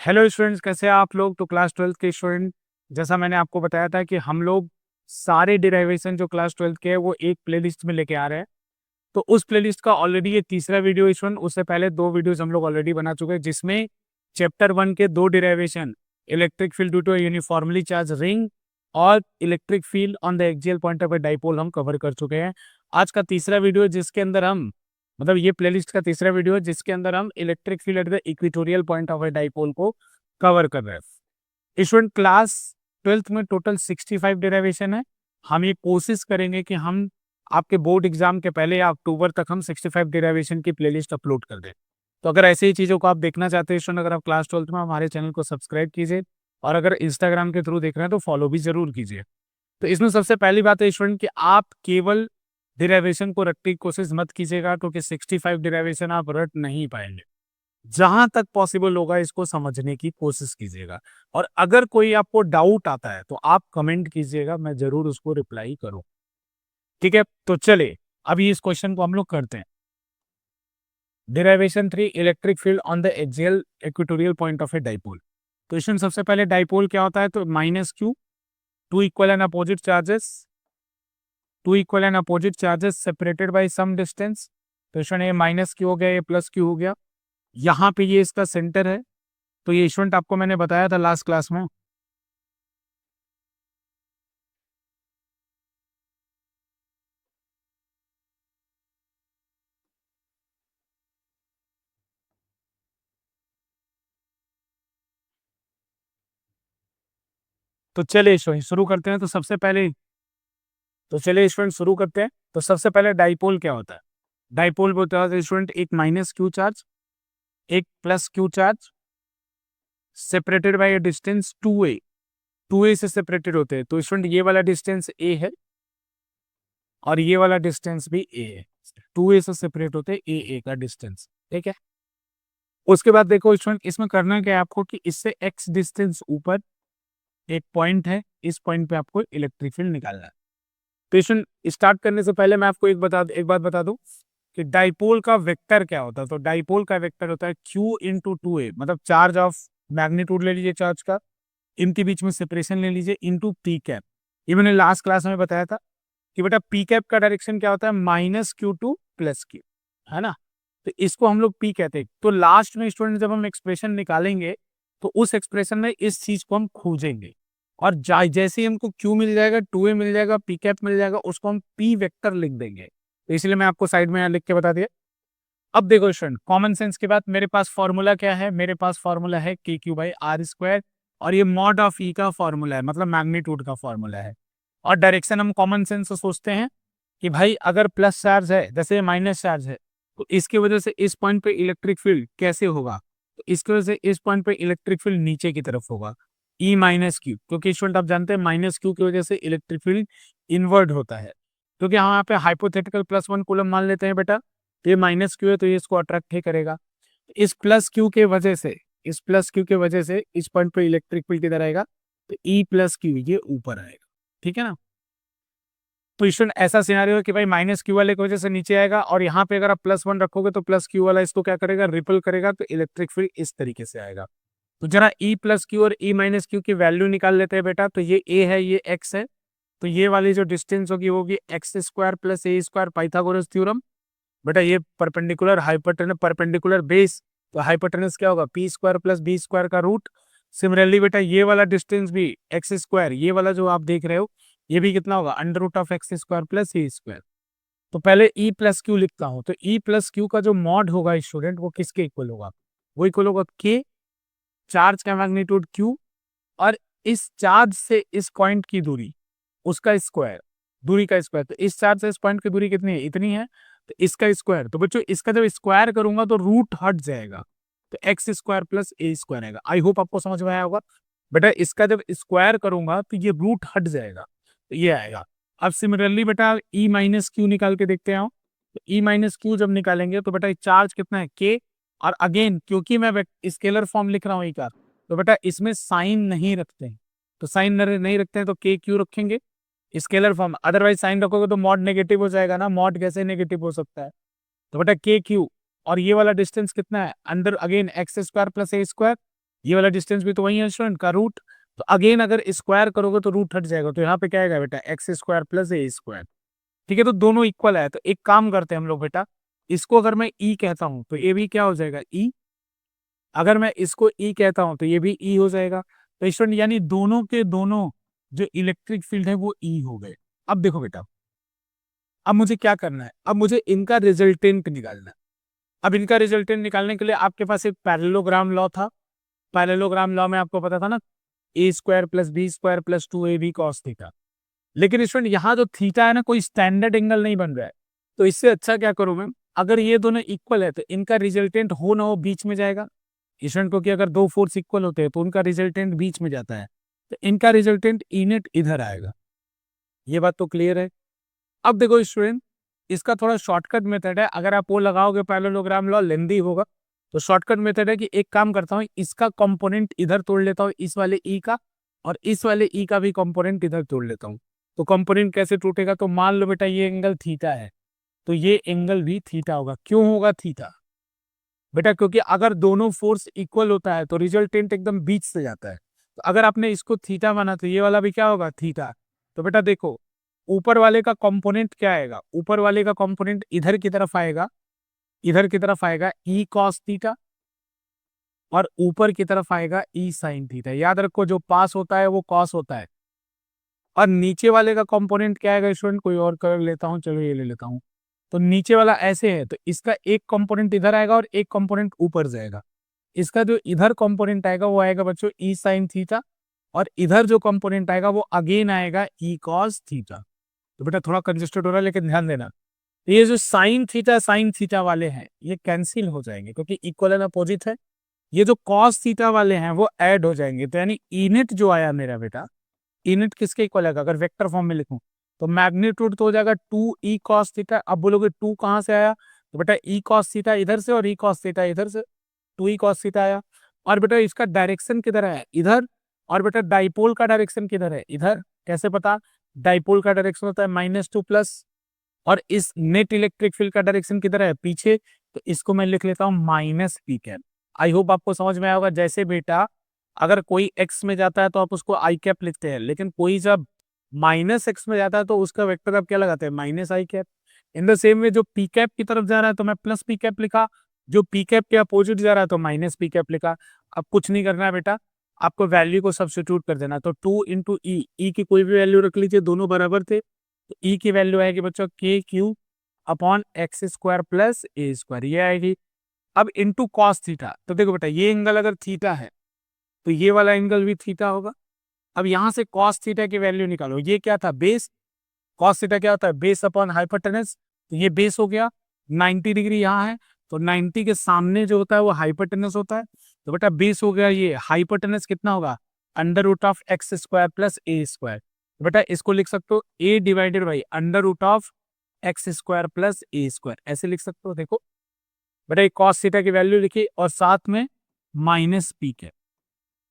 Hello students, कैसे हैं आप लोग। तो क्लास ट्वेल्थ के स्टूडेंट, जैसा मैंने आपको बताया था कि हम लोग सारे डेरिवेशन जो क्लास ट्वेल्थ के हैं वो एक प्लेलिस्ट में लेके आ रहे हैं। तो उस प्लेलिस्ट का ऑलरेडी ये तीसरा वीडियो स्टूडेंट, उससे पहले दो वीडियोस हम लोग ऑलरेडी बना चुके हैं, जिसमें चैप्टर 1 के दो derivation, electric field due to uniformly charge ring और electric field on the axial point of a dipole हम कवर कर चुके हैं। आज का तीसरा वीडियो जिसके अंदर हम, मतलब ये प्लेलिस्ट का तीसरा वीडियो है जिसके अंदर हम electric field at the equatorial point of a dipole को कवर कर रहे हैं। स्टूडेंट, क्लास ट्वेल्थ में टोटल 65 डेरिवेशन है। हम ये कोशिश करेंगे कि हम आपके बोर्ड एग्जाम के पहले या अक्टूबर तक हम 65 डेरिवेशन की प्लेलिस्ट अपलोड कर दें। तो अगर ऐसी ही चीज़ों को आप देखना चाहते हैं स्टूडेंट, अगर आप क्लास ट्वेल्थ में, हमारे चैनल को सब्सक्राइब कीजिए और अगर इंस्टाग्राम के थ्रू देख रहे हैं तो फॉलो भी जरूर कीजिए। तो इसमें सबसे पहली बात है स्टूडेंट कि आप केवल डेरिवेशन को रटने की कोशिश मत कीजिएगा, क्योंकि 65 डेरिवेशन आप रट नहीं पाएंगे। जहां तक पॉसिबल होगा इसको समझने की कोशिश कीजिएगा, और अगर कोई आपको डाउट आता है तो आप कमेंट कीजिएगा, मैं जरूर उसको रिप्लाई करूं। ठीक है, तो चले अभी इस क्वेश्चन को हम लोग करते हैं। Derivation 3, electric field on the axial equatorial point of a dipole. Question सबसे पहले डाइपोल क्या होता है, तो minus Q, two equal and opposite charges, separated by some distance. Question ये माइनस क्यू हो गया, ये प्लस क्यू हो गया। यहाँ पे ये इसका सेंटर है। तो ये स्टूडेंट आपको मैंने बताया था लास्ट क्लास में, तो चलिए स्टूडेंट शुरू करते हैं। तो चलिए स्टूडेंट शुरू करते हैं। तो सबसे पहले डाइपोल क्या होता है। डाइपोल होता है स्टूडेंट एक माइनस क्यू चार्ज, एक plus Q charge, separated by distance 2a। 2a से सेपरेटेड होते हैं। तो स्टूडेंट ये वाला डिस्टेंस a है और ये वाला डिस्टेंस भी a है। 2a से सेपरेट होते हैं a का डिस्टेंस। ठीक है, उसके बाद देखो स्टूडेंट, इसमें करना क्या है आपको कि इससे x डिस्टेंस ऊपर एक पॉइंट है, इस पॉइंट पे आपको इलेक्ट्रिक फील्ड निकालना है। तो स्टूडेंट, स्टार्ट करने से पहले मैं आपको एक बात बता दूं कि डाइपोल का वेक्टर क्या होता है। तो डाइपोल का वेक्टर होता है q इंटू 2a, मतलब चार्ज ऑफ मैग्नीट्यूड ले लीजिए चार्ज का, इनके बीच में सेपरेशन ले लीजिए, इंटू पी कैप। ये मैंने लास्ट क्लास में बताया था कि बेटा पी कैप का डायरेक्शन क्या होता है, minus Q two plus Q, है ना। तो इसको हम लोग पी कहते हैं। तो लास्ट में स्टूडेंट जब हम एक्सप्रेशन निकालेंगे तो उस एक्सप्रेशन में इस चीज को हम खोजेंगे, और जैसे ही हमको क्यू मिल जाएगा, 2a मिल जाएगा, पी कैप मिल जाएगा, उसको हम पी वेक्टर लिख देंगे। तो इसलिए मैं आपको साइड में यहाँ लिख के बता दिया। अब देखो स्टूडेंट, कॉमन सेंस के बाद मेरे पास फॉर्मूला क्या है, मेरे पास फॉर्मूला है के क्यू बाई आर स्क्वायर, और ये मॉड ऑफ ई का फॉर्मूला है, मतलब मैग्नीट्यूड का फॉर्मूला है। और डायरेक्शन हम कॉमन सेंस से सोचते हैं कि भाई अगर प्लस चार्ज है, जैसे माइनस चार्ज है, तो इसकी वजह से इस पॉइंट पे इलेक्ट्रिक फील्ड कैसे होगा, तो इसकी वजह से इस पॉइंट पे इलेक्ट्रिक फील्ड नीचे की तरफ होगा, ई माइनस क्यू, क्योंकि स्टूडेंट आप जानते हैं माइनस क्यू की वजह से इलेक्ट्रिक फील्ड इन्वर्ट होता है। क्योंकि हम यहाँ पे हाइपोथेटिकल +1 कूलम मान लेते हैं बेटा, ये माइनस क्यू है तो ये इसको अट्रैक्ट ही करेगा। इस प्लस क्यू के वजह से, इस पॉइंट पे इलेक्ट्रिक फील्ड किधर आएगा, तो ई प्लस क्यू ये ऊपर आएगा। ठीक है ना। तो स्टूडेंट ऐसा सिनेरियो है कि भाई माइनस क्यू वाले की वजह से नीचे आएगा, और यहाँ पे अगर आप +1 रखोगे तो प्लस क्यू वाला इसको क्या करेगा, रिपल करेगा, तो इलेक्ट्रिक फील्ड इस तरीके से आएगा। तो जरा ई प्लस क्यू और ई माइनस क्यू की वैल्यू निकाल लेते हैं बेटा। तो ये ए है, ये एक्स है, तो ये वाली जो डिस्टेंस होगी वो होगी एक्स स्क्वायर प्लस ए स्क्वायर, पाइथागोरस थ्योरम। बेटा ये परपेंडिकुलर हाइपोटेनस, परपेंडिकुलर बेस, तो हाइपोटेनस क्या होगा, P square plus B square का रूट। सिमिलरली बेटा ये वाला डिस्टेंस भी एक्स स्क्वायर, ये वाला जो आप देख रहे हो, ये भी कितना होगा, under root of x square plus A square. तो पहले ई प्लस क्यू लिखता हूं। तो ई प्लस क्यू का जो मॉड होगा स्टूडेंट, वो किसके इक्वल होगा, वो इक्वल होगा के, चार्ज का मैग्नीट्यूड क्यू, और इस चार्ज से इस पॉइंट की दूरी, उसका स्क्वायर, दूरी का स्क्वायर। तो इस चार्ज से इस पॉइंट की दूरी कितनी है, इतनी है, तो इसका स्क्वायर। तो बच्चों इसका जब स्क्वायर करूंगा तो रूट हट जाएगा, तो एक्स स्क्वायर प्लस ए स्क्वायर आएगा। आई होप आपको समझ में आया होगा। बेटा इसका जब स्क्वायर करूंगा तो ये रूट हट जाएगा, तो ये आएगा। अब सिमिलरली बेटा ई माइनस क्यू निकाल के देखते हैं। तो ई माइनस क्यू जब निकालेंगे तो बेटा चार्ज कितना है, के, और अगेन क्योंकि मैं स्केलर फॉर्म लिख रहा हूँ ई का, तो बेटा इसमें साइन नहीं रखते हैं। तो साइन नहीं रखते हैं तो के क्यू रखेंगे स्केलर फॉर्म, अदरवाइज साइन रखोगे तो मॉड नेगेटिव हो जाएगा ना, मॉड कैसे नेगेटिव हो सकता है। तो बेटा के क्यू, और ये वाला डिस्टेंस कितना है, अंदर अगेन एक्स स्क्वायर प्लस ए स्क्वायर, ये वाला डिस्टेंस भी तो वही है स्टूडेंट का रूट। तो अगेन अगर स्क्वायर करोगे तो रूट हट जाएगा, तो यहाँ पे क्या आएगा बेटा एक्स स्क्वायर प्लस ए स्क्वायर। ठीक है, तो दोनों इक्वल है, तो एक काम करते हैं हम लोग बेटा, इसको अगर मैं ई कहता हूं तो ये भी क्या हो जाएगा ई, अगर मैं इसको ई कहता हूं तो ये भी ई हो जाएगा। तो स्टूडेंट यानी दोनों के दोनों जो इलेक्ट्रिक फील्ड है वो ई हो गए। अब देखो बेटा, अब मुझे क्या करना है, अब मुझे इनका रिजल्टेंट निकालना है। अब इनका रिजल्टेंट निकालने के लिए आपके पास एक पैरेललोग्राम लॉ था। पैरेललोग्राम लॉ में आपको पता था ना, A square plus B square plus 2ab cos theta. लेकिन स्टूडेंट यहाँ जो थीटा है ना, कोई स्टैंडर्ड एंगल नहीं बन रहा है। तो इससे अच्छा क्या करूं मैं, अगर ये दोनों इक्वल है तो इनका रिजल्टेंट हो ना हो बीच में जाएगा। स्टूडेंट क्योंकि अगर दो फोर्स इक्वल होते हैं तो उनका रिजल्टेंट बीच में जाता है, तो इनका रिजल्टेंट इनेट इधर आएगा। ये बात तो क्लियर है। अब देखो स्टूडेंट, इसका थोड़ा शॉर्टकट मेथड है, अगर आप वो लगाओगे पैरेललोग्राम लॉ लेंदी होगा, तो शॉर्टकट मेथड है कि एक काम करता हूँ, इसका कंपोनेंट इधर तोड़ लेता हूँ इस वाले ई का, और इस वाले ई का भी कंपोनेंट इधर तोड़ लेता हूँ। तो कंपोनेंट कैसे टूटेगा, तो मान लो बेटा ये एंगल थीटा है, तो ये एंगल भी थीटा होगा। क्यों होगा थीटा बेटा, क्योंकि अगर दोनों फोर्स इक्वल होता है तो रिजल्टेंट एकदम बीच से जाता है। तो अगर आपने इसको थीटा माना तो ये वाला भी क्या होगा थीटा। तो बेटा देखो, ऊपर वाले का कंपोनेंट क्या आएगा, ऊपर वाले का कंपोनेंट इधर की तरफ आएगा, इधर की तरफ आएगा ई कॉस थीटा, और ऊपर की तरफ आएगा ई साइन थीटा। याद रखो जो पास होता है वो कॉस होता है। और नीचे वाले का कंपोनेंट क्या आएगा स्टूडेंट, कोई और कर लेता हूँ, चलो ये ले लेता हूँ। तो नीचे वाला ऐसे है, तो इसका एक कंपोनेंट इधर आएगा और एक कंपोनेंट ऊपर जाएगा। इसका जो इधर कंपोनेंट आएगा वो आएगा बच्चों ई साइन थीटा, और इधर जो कंपोनेंट आएगा वो अगेन आएगा ई कॉस थीटा। तो बेटा थोड़ा कंजेस्टेड हो रहा है लेकिन ध्यान देना, ये जो साइन थीटा वाले हैं ये कैंसिल हो जाएंगे क्योंकि इक्वल एंड अपोजिट है। ये जो कॉस थीटा वाले हैं वो ऐड हो जाएंगे, तो यानी इनेट जो आया मेरा बेटा, इनेट किसके इक्वल आएगा, अगर वेक्टर फॉर्म में लिखूं तो मैग्नीट्यूड तो हो जाएगा 2e cos थीटा। अब बोलोगे 2 कहां से आया, तो बेटा e cos थीटा इधर से और e cos थीटा इधर से, 2e cos थीटा आया। और बेटा इसका डायरेक्शन किधर है, इधर। और बेटा डाइपोल का डायरेक्शन किधर है, इधर। कैसे पता, डाइपोल का डायरेक्शन होता है -2 प्लस, और इस नेट इलेक्ट्रिक फील्ड का डायरेक्शन किधर है, पीछे। तो इसको मैं लिख लेता हूँ minus P cap. I hope आपको समझ में आया होगा। जैसे बेटा अगर कोई एक्स में जाता है तो आप उसको आई कैप लिखते हैं, लेकिन कोई जब माइनस एक्स में जाता है तो उसका वेक्टर आप क्या लगाते हैं, minus I cap. In the same way जो पी कैप की तरफ जा रहा है तो मैं प्लस पी कैप लिखा, जो पी कैप के अपोजिट जा रहा है तो माइनस पी कैप लिखा। अब कुछ नहीं करना है बेटा, आपको वैल्यू को सब्स्टिट्यूट कर देना। तो 2 इंटू ई की कोई भी वैल्यू रख लीजिए, दोनों बराबर थे। तो ई की वैल्यू आएगी बच्चों के Q upon x square plus ए स्क्वायर, ये आएगी। अब इंटू कॉस थीटा, तो देखो बेटा ये एंगल अगर थीटा है तो ये वाला एंगल भी थीटा होगा। अब यहां से कॉस थीटा की वैल्यू निकालो, ये क्या था बेस, कॉस थीटा क्या होता है बेस अपॉन हाइपोटेनस, तो ये बेस हो गया। 90 डिग्री यहाँ है तो 90 के सामने जो होता है वो हाइपोटेनस होता है। तो बेटा बेस हो गया, ये हाइपोटेनस कितना होगा, under root of x square plus A square. तो बेटा इसको लिख सकते हो a divided by under root of x square plus A square, ऐसे लिख सकते हो। देखो बेटा एक कॉस थीटा की वैल्यू लिखी और साथ में माइनस पी के,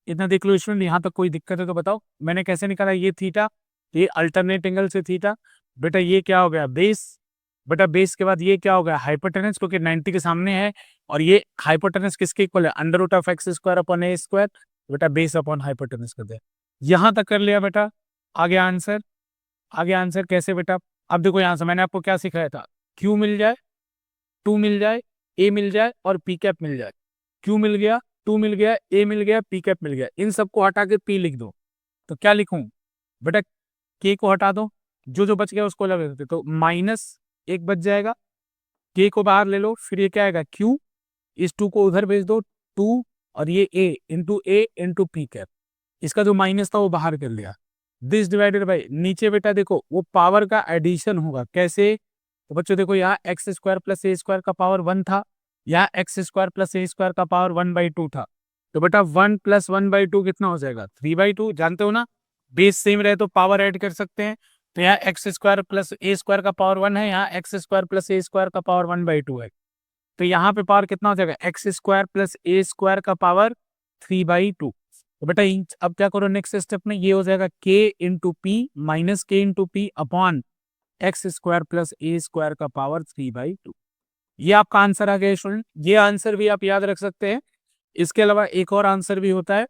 इतना देख लो स्टूडेंट। यहाँ तक कोई दिक्कत है तो बताओ, मैंने कैसे निकाला, ये थीटा, ये अल्टरनेट एंगल से थीटा। बेटा ये क्या हो गया बेस, बेटा बेस के बाद ये क्या हो गया हाइपोटेनस, क्योंकि 90 के सामने है, और ये हाइपोटेनस किसके इक्वल है, under root of x square upon A square. बेटा बेस अपॉन हाइपोटेनस कर दे, यहाँ तक कर लिया बेटा। आगे आंसर, आगे आंसर कैसे बेटा, अब देखो यहाँ से मैंने आपको क्या सिखाया था, क्यू मिल जाए, 2 मिल जाए, ए मिल जाए और पी कैप मिल जाए। क्यू मिल गया, 2 मिल गया, ए मिल गया, पी कैप मिल गया, इन सबको हटा के पी लिख दो। तो क्या लिखूं बेटा, के को हटा दो, जो जो बच गया उसको लगा देते, तो माइनस एक बच जाएगा, के को बाहर ले लो, फिर ये क्या आएगा क्यू, इस 2 को उधर भेज दो, 2 और ये ए इंटू पी कैप, इसका जो माइनस था वो बाहर कर लिया। दिस डिवाइडेड बाई नीचे बेटा देखो वो पावर का एडिशन होगा, कैसे, तो बच्चों देखो यहाँ एक्स स्क्वायर प्लस ए स्क्वायर का पावर 1 था, यहाँ एक्स स्क्वायर प्लस ए स्क्वायर का पावर 1/2 था। तो बेटा 1 + 1/2 कितना हो जाएगा 3/2, जानते हो ना, बेस सेम रहे तो पावर ऐड कर सकते हैं। तो यहाँ एक्स स्क्वायर प्लस ए स्क्वायर का पावर 1 है, यहाँ एक्स स्क्वायर प्लस ए स्क्वायर का पावर 1/2 है। तो यहाँ पे पावर कितना हो जाएगा, एक्स स्क्वायर प्लस ए स्क्वायर का पावर 3/2। तो बेटा अब क्या करो नेक्स्ट स्टेप में, ये हो जाएगा K into P minus K into P upon x square plus ए स्क्वायर का पावर 3/2। ये आपका आंसर आ गया स्टूडेंट। ये आंसर भी आप याद रख सकते हैं इसके अलावा एक और आंसर भी होता है,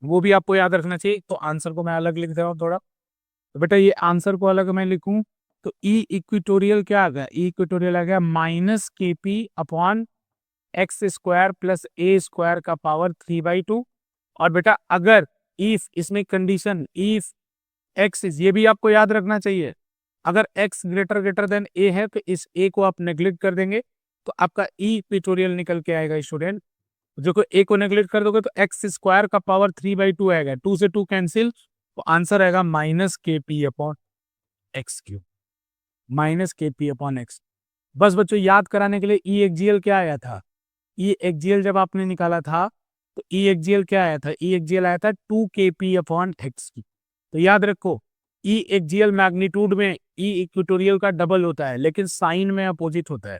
वो भी आपको याद रखना चाहिए। तो आंसर को मैं अलग लिख दे रहा हूँ थोड़ा। तो बेटा ये आंसर को अलग मैं लिखूं तो ई इक्विटोरियल क्या आ गया, ई इक्विटोरियल आ गया minus K P upon x square plus ए स्क्वायर का पावर 3/2। और बेटा अगर इफ इसमें कंडीशन इफ एक्स इज, ये भी आपको याद रखना चाहिए, अगर एक्स ग्रेटर ग्रेटर देन ए है तो इस ए को आप नेग्लेक्ट कर देंगे तो आपका ई इक्विटोरियल निकल के आएगा स्टूडेंट। जो को ए को नेग्लेक्ट कर दोगे तो एक्स स्क्वायर का पावर 3/2 आएगा, 2 से 2 कैंसिल, तो आंसर आएगा minus K P upon x cube, minus K P upon x. बस बच्चों याद कराने के लिए ई एक्जियल क्या आया था, ई एक्जियल जब आपने निकाला था तो ई एक्जियल क्या आया था, ई एक्जियल आया था 2 kp अपॉन एक्स की। तो याद रखो ई एक्जियल मैग्नीट्यूड में ई इक्वेटोरियल का डबल होता है लेकिन साइन में अपोजिट होता है।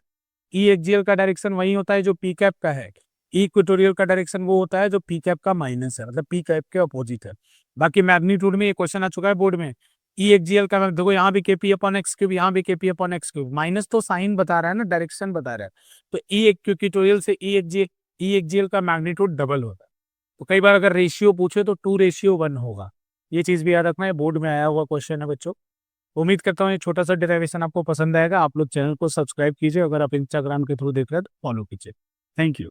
ई एक्जियल का डायरेक्शन वही होता है जो पी कैप का है, ई इक्वेटोरियल का डायरेक्शन वो होता है जो पी कैप का माइनस है, मतलब पी कैप के अपोजिट है। बाकी मैग्नीट्यूड में ये क्वेश्चन आ चुका है बोर्ड में, ई एक्जियल का देखो यहाँ भी केपी अपॉन एक्स क्यूब, यहाँ भी KP upon x cube, minus तो साइन बता रहा है ना, डायरेक्शन बता रहा है। तो ई इक्वेटोरियल से ई एक्जियल का मैग्नीट्यूड डबल होता है। तो कई बार अगर रेशियो पूछे तो 2:1 होगा, ये चीज भी याद रखना है, बोर्ड में आया हुआ क्वेश्चन है बच्चों। उम्मीद करता हूँ ये छोटा सा डेरिवेशन आपको पसंद आएगा। आप लोग चैनल को सब्सक्राइब कीजिए, अगर आप इंस्टाग्राम के थ्रू देख रहे हैं तो फॉलो कीजिए। Thank you.